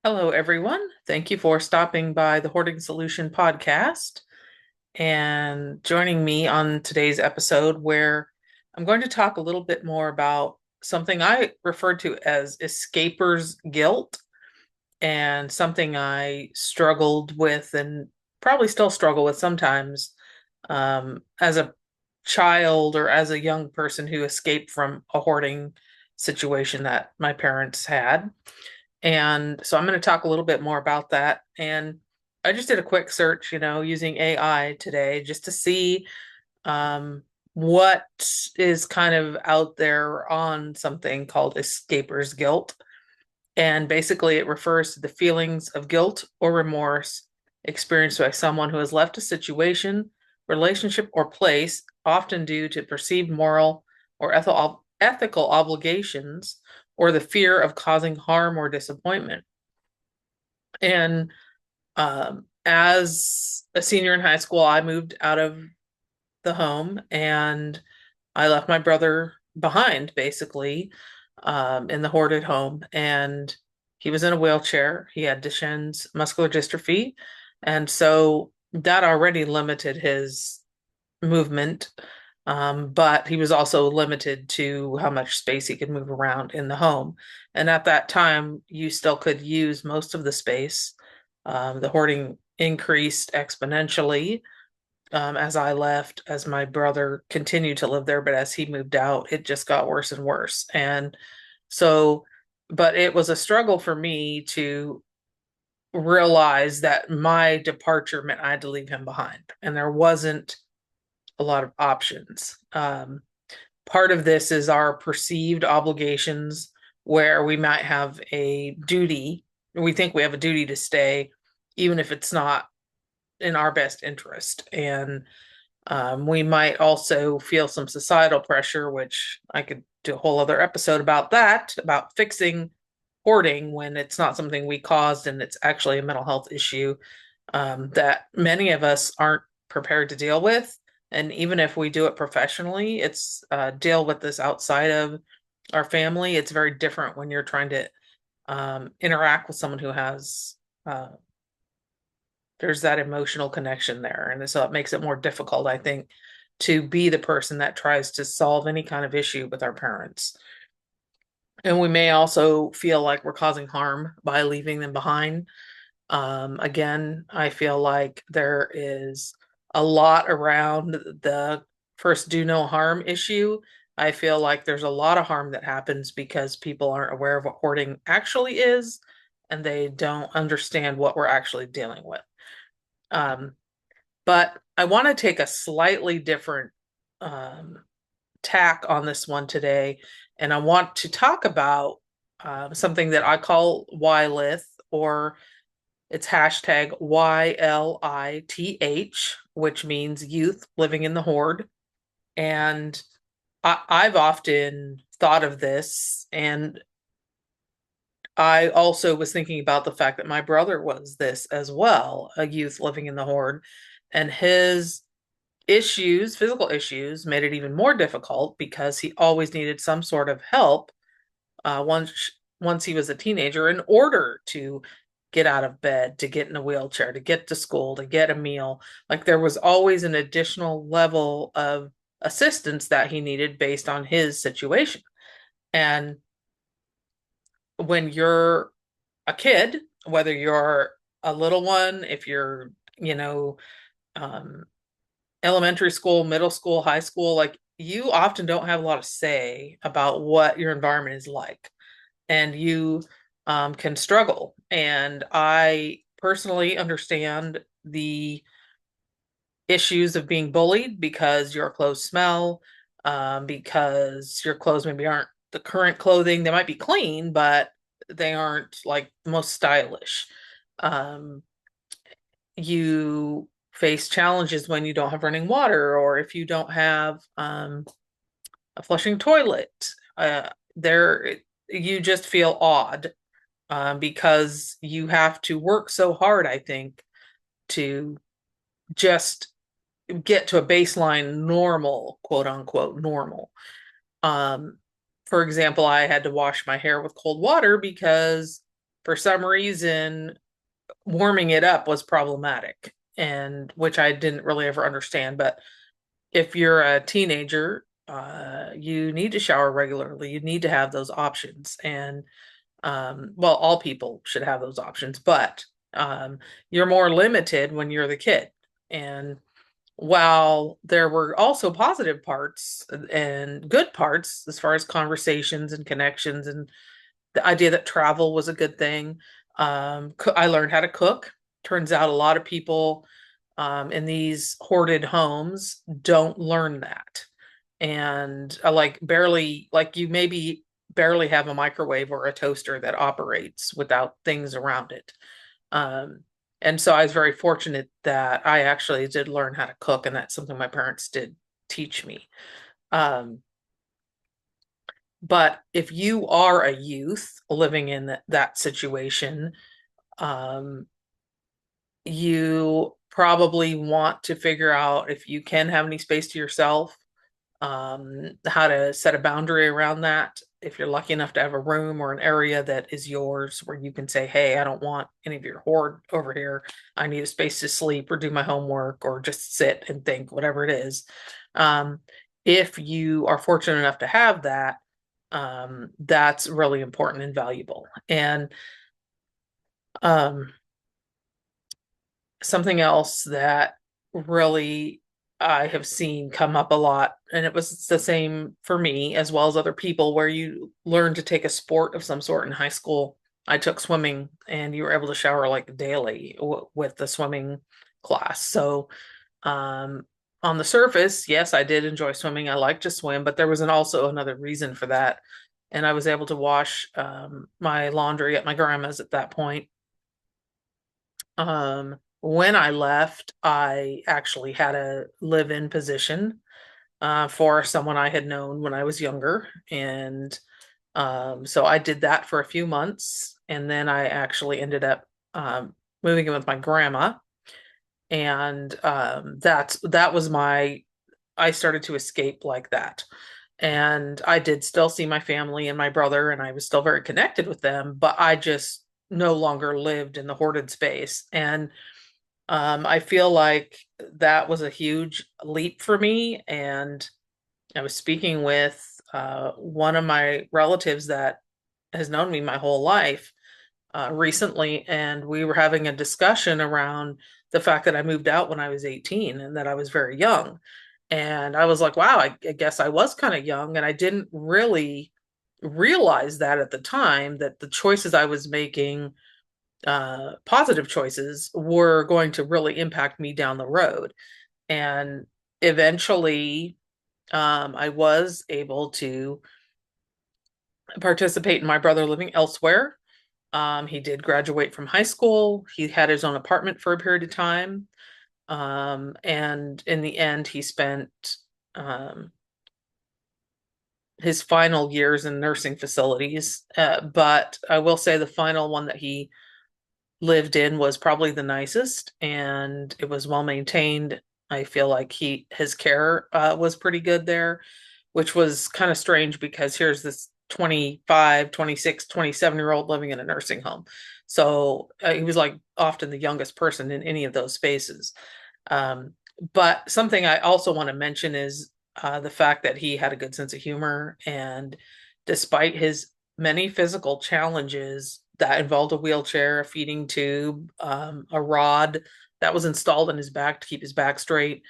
Hello, everyone. Thank you for stopping by the Hoarding Solution podcast and joining me on today's episode, where I'm going to talk a little bit more about something I refer to as escaper's guilt and something I struggled with and probably still struggle with sometimes as a child or as a young person who escaped from a hoarding situation that my parents had. And so I'm going to talk a little bit more about that. And I just did a quick search, using AI today just to see what is kind of out there on something called escaper's guilt. And basically, it refers to the feelings of guilt or remorse experienced by someone who has left a situation, relationship, or place, often due to perceived moral or ethical obligations or the fear of causing harm or disappointment. And as a senior in high school, I moved out of the home and I left my brother behind, basically, in the hoarded home. And he was in a wheelchair. He had Duchenne's muscular dystrophy. And so that already limited his movement. But he was also limited to how much space he could move around in the home. And at that time, you still could use most of the space. The hoarding increased exponentially as I left, as my brother continued to live there, but as he moved out, it just got worse and worse. And so, but it was a struggle for me to realize that my departure meant I had to leave him behind, and there wasn't a lot of options. Part of this is our perceived obligations, where we might have a duty, we think we have a duty to stay, even if it's not in our best interest. And we might also feel some societal pressure, which I could do a whole other episode about that, about fixing hoarding when it's not something we caused and it's actually a mental health issue that many of us aren't prepared to deal with. And even if we do it professionally, it's deal with this outside of our family. It's very different when you're trying to interact with someone who has there's that emotional connection there. And so it makes it more difficult, I think, to be the person that tries to solve any kind of issue with our parents. And we may also feel like we're causing harm by leaving them behind. Again, I feel like there is a lot around the first do no harm issue. I feel like there's a lot of harm that happens because people aren't aware of what hoarding actually is and they don't understand what we're actually dealing with. Um, but I want to take a slightly different um, tack on this one today. And I want to talk about something that I call YLITH, or it's hashtag YLITH, which means youth living in the hoard. And I've often thought of this, and I also was thinking about the fact that my brother was this as well, a youth living in the hoard, and his issues, physical issues, made it even more difficult because he always needed some sort of help once he was a teenager in order to get out of bed, to get in a wheelchair, to get to school, to get a meal. Like there was always an additional level of assistance that he needed based on his situation. And when you're a kid, whether you're a little one, if you're, you know, um, elementary school, middle school, high school, like you often don't have a lot of say about what your environment is like, and you can struggle. And I personally understand the issues of being bullied because your clothes smell, because your clothes maybe aren't the current clothing. They might be clean, but they aren't like the most stylish. Um, you face challenges when you don't have running water or if you don't have a flushing toilet. There, you just feel odd because you have to work so hard, I think, to just get to a baseline normal, quote unquote, normal. Um, for example, I had to wash my hair with cold water because for some reason, warming it up was problematic, and which I didn't really ever understand. But if you're a teenager, you need to shower regularly. You need to have those options. And well, all people should have those options, but you're more limited when you're the kid. And while there were also positive parts and good parts as far as conversations and connections and the idea that travel was a good thing, I learned how to cook. Turns out a lot of people in these hoarded homes don't learn that. And like barely, like you maybe barely have a microwave or a toaster that operates without things around it. Um, and so I was very fortunate that I actually did learn how to cook, and that's something my parents did teach me. Um, but if you are a youth living in that situation, um, you probably want to figure out if you can have any space to yourself, how to set a boundary around that. If you're lucky enough to have a room or an area that is yours where you can say, hey, I don't want any of your hoard over here. I need a space to sleep or do my homework or just sit and think, whatever it is. Um, if you are fortunate enough to have that, that's really important and valuable. And um, something else that really I have seen come up a lot, and it was the same for me as well as other people, where you learn to take a sport of some sort in high school. I took swimming, and you were able to shower like daily with the swimming class. So, um, on the surface, yes, I did enjoy swimming. I like to swim, but there was also another reason for that. And I was able to wash my laundry at my grandma's at that point. When I left, I actually had a live-in position for someone I had known when I was younger. And so I did that for a few months. And then I actually ended up moving in with my grandma. And that was I started to escape like that. And I did still see my family and my brother, and I was still very connected with them, but I just no longer lived in the hoarded space. And I feel like that was a huge leap for me. And I was speaking with one of my relatives that has known me my whole life recently, and we were having a discussion around the fact that I moved out when I was 18 and that I was very young. And I was like, wow, I guess I was kind of young, and I didn't really realize that at the time that the choices I was making, positive choices, were going to really impact me down the road. And eventually, I was able to participate in my brother living elsewhere. He did graduate from high school. He had his own apartment for a period of time. And in the end, he spent um, his final years in nursing facilities. But I will say the final one that he lived in was probably the nicest, and it was well maintained. I feel like his care was pretty good there, which was kind of strange because here's this 25, 26, 27-year old living in a nursing home. So he was like often the youngest person in any of those spaces. Um, but something I also want to mention is the fact that he had a good sense of humor. And despite his many physical challenges that involved a wheelchair, a feeding tube, a rod that was installed in his back to keep his back straight,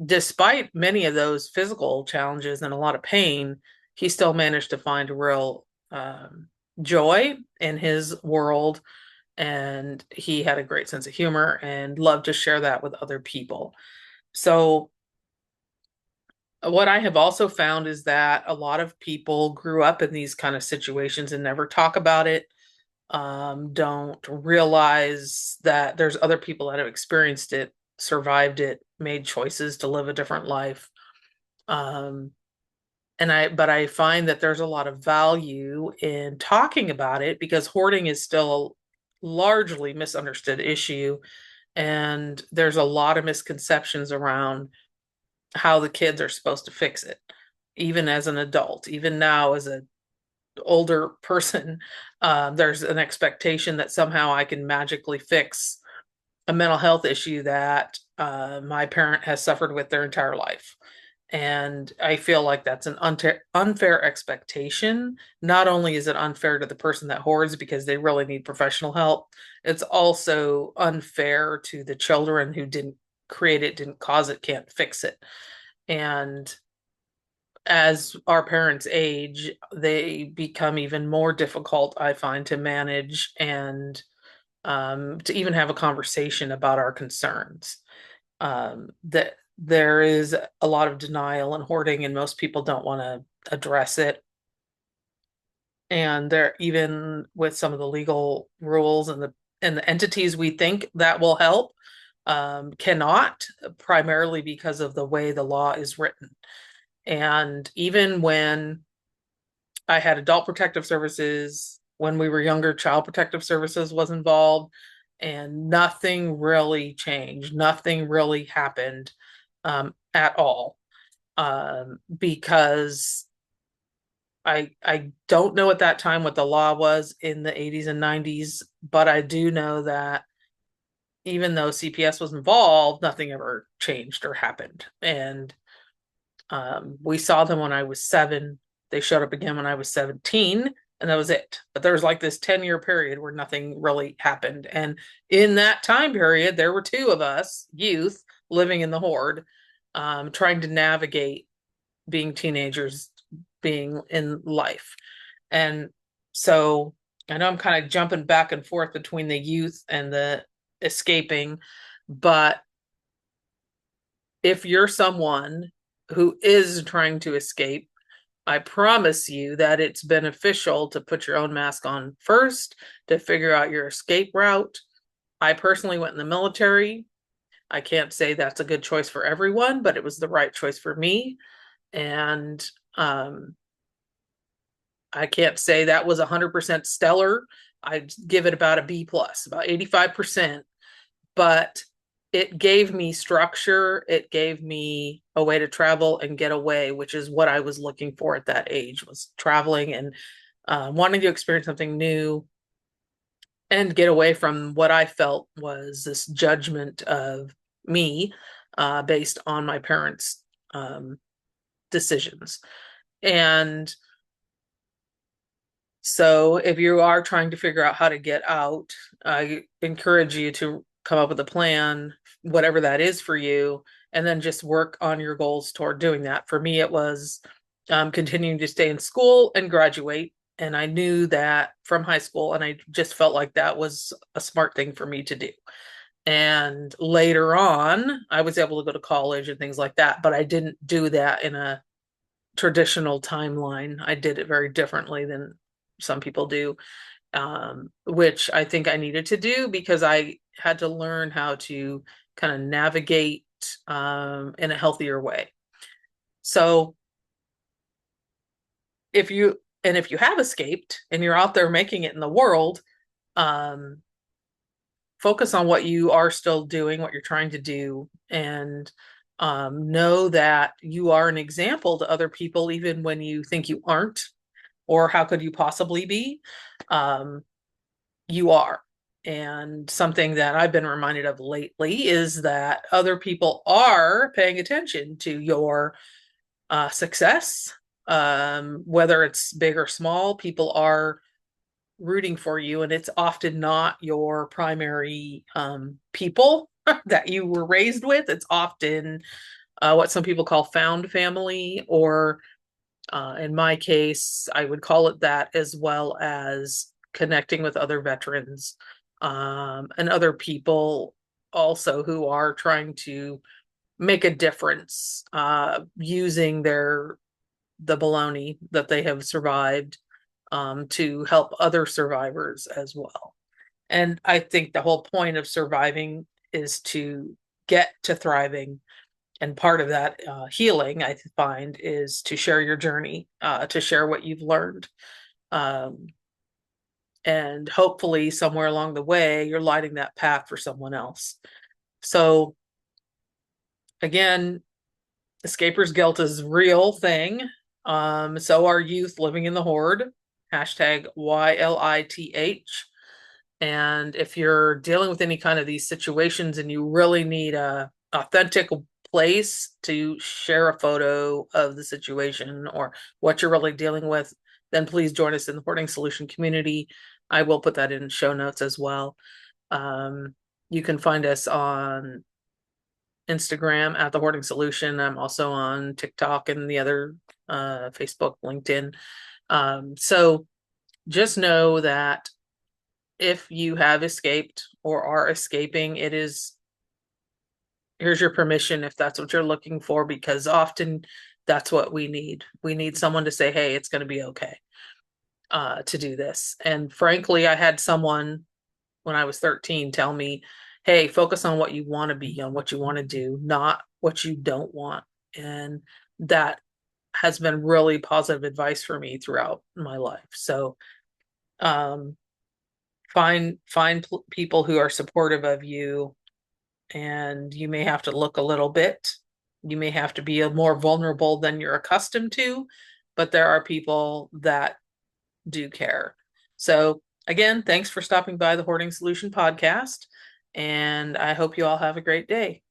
despite many of those physical challenges and a lot of pain, he still managed to find a real joy in his world, and he had a great sense of humor and loved to share that with other people. So what I have also found is that a lot of people grew up in these kind of situations and never talk about it, don't realize that there's other people that have experienced it, survived it, made choices to live a different life. Um, but I find that there's a lot of value in talking about it because hoarding is still a largely misunderstood issue. And there's a lot of misconceptions around how the kids are supposed to fix it, even as an adult, even now as a older person, there's an expectation that somehow I can magically fix a mental health issue that my parent has suffered with their entire life. And I feel like that's an unfair expectation. Not only is it unfair to the person that hoards because they really need professional help, it's also unfair to the children who didn't create it, didn't cause it, can't fix it. And as our parents age, they become even more difficult, I find, to manage and to even have a conversation about our concerns. That there is a lot of denial and hoarding, and most people don't want to address it. And there, even with some of the legal rules and the entities we think that will help, cannot, primarily because of the way the law is written. And even when I had adult protective services, when we were younger, child protective services was involved, and nothing really changed. Nothing really happened at all, because I don't know at that time what the law was in the 80s and 90s, but I do know that even though CPS was involved, nothing ever changed or happened. And we saw them when I was 7. They showed up again when I was 17, and that was it. But there was like this 10-year period where nothing really happened. And in that time period, there were 2 of us, youth, living in the Hoard, trying to navigate being teenagers, being in life. And so I know I'm kind of jumping back and forth between the youth and the escaping, but if you're someone who is trying to escape, I promise you that it's beneficial to put your own mask on first to figure out your escape route. I personally went in the military. I can't say that's a good choice for everyone, but it was the right choice for me. And I can't say that was 100% stellar. I'd give it about a B plus, about 85%. But it gave me structure. It gave me a way to travel and get away, which is what I was looking for at that age, was traveling and wanting to experience something new and get away from what I felt was this judgment of me based on my parents' decisions. And so if you are trying to figure out how to get out, I encourage you to come up with a plan, whatever that is for you, and then just work on your goals toward doing that. For me, it was continuing to stay in school and graduate. And I knew that from high school, and I just felt like that was a smart thing for me to do. And later on, I was able to go to college and things like that, but I didn't do that in a traditional timeline. I did it very differently than some people do, which I think I needed to do because I had to learn how to kind of navigate in a healthier way. So if you have escaped and you're out there making it in the world, um, focus on what you are still doing, what you're trying to do, and know that you are an example to other people, even when you think you aren't, or how could you possibly be? Um, you are. And something that I've been reminded of lately is that other people are paying attention to your success, whether it's big or small. People are rooting for you, and it's often not your primary people that you were raised with. It's often what some people call found family, or in my case, I would call it that, as well as connecting with other veterans and other people also who are trying to make a difference using the baloney that they have survived to help other survivors as well. And I think the whole point of surviving is to get to thriving. And part of that healing, I find, is to share your journey, to share what you've learned. Um, and hopefully, somewhere along the way, you're lighting that path for someone else. So, again, escaper's guilt is a real thing. So are youth living in the Hoard hashtag YLITH. And if you're dealing with any kind of these situations and you really need a authentic place to share a photo of the situation or what you're really dealing with, then please join us in the Hoarding Solution community. I will put that in show notes as well. You can find us on Instagram at the Hoarding Solution. I'm also on TikTok and the other Facebook, LinkedIn. So just know that if you have escaped or are escaping, here's your permission if that's what you're looking for, because often that's what we need. We need someone to say, hey, it's going to be okay to do this. And frankly, I had someone when I was 13 tell me, hey, focus on what you want to be, on what you want to do, not what you don't want. And that has been really positive advice for me throughout my life. So um, find people who are supportive of you, and you may have to look a little bit. You may have to be a more vulnerable than you're accustomed to, but there are people that do care. So again, thanks for stopping by the Hoarding Solution podcast, and I hope you all have a great day.